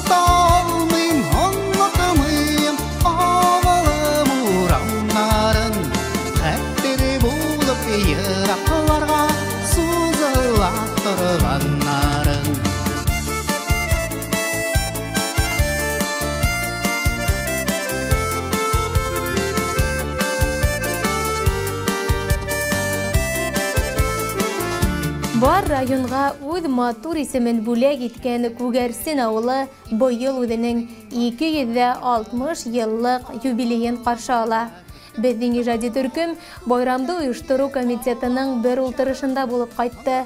Unutolmayım, unutamayım avılım uğramların. Hepleri bulup yıraklarga suzulap turganların. Бар районга үз матур исемен бүләк иткән Күгәрсен авылы быел үзенең 260 еллык юбилеен каршы ала. Безнең иҗади төркем байрамды оештыру комитетының бер ултырышында булып кайтты.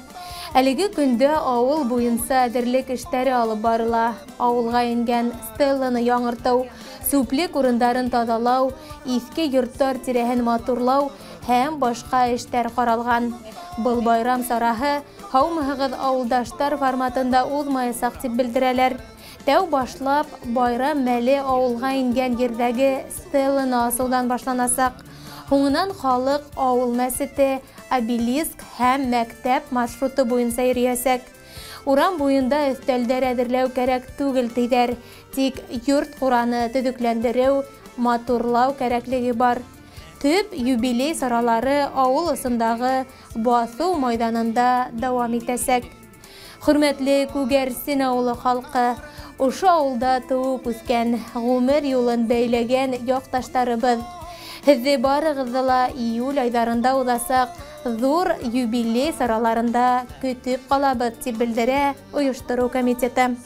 Әлеге көндә авыл буенча әзерлек эшләре алып барыла. Авылга ингән стелланы яңырту, сүплек урындарын тазалау, иске йортлар тирәһен матурлау һәм башка эшләр каралган. Был байрам сараһы һаумыгыз авылдаштар форматында узмаячак дип белдерәләр. Тәү башлап байрам мәле авылга ингән җирдәге стелланы асудан башланасак. Һуңыннан халык авыл мәсете, обелиск һәм мәктәп маршруты буенча йөриясәк. Урам буенда өстәлдәр әзерләү кәрәк түгел тидер, тик йорт кураны төзекләндерү, матурлау кәрәклеге бар. Төп юбилей саралары авыл ысындагы басу майданында дәвам итәсәк. Хөрмәтле Күгәрсен авылы халкы, ошо авылда туып үскән, гомер юлын бәйләгән якташларыбыз. Һеҙҙе барығыҙҙы ла июль айҙарында уҙасаҡ ҙур юбилей сараларында көтөп ҡалабыҙ, тип белдерә ойоштороу комитеты.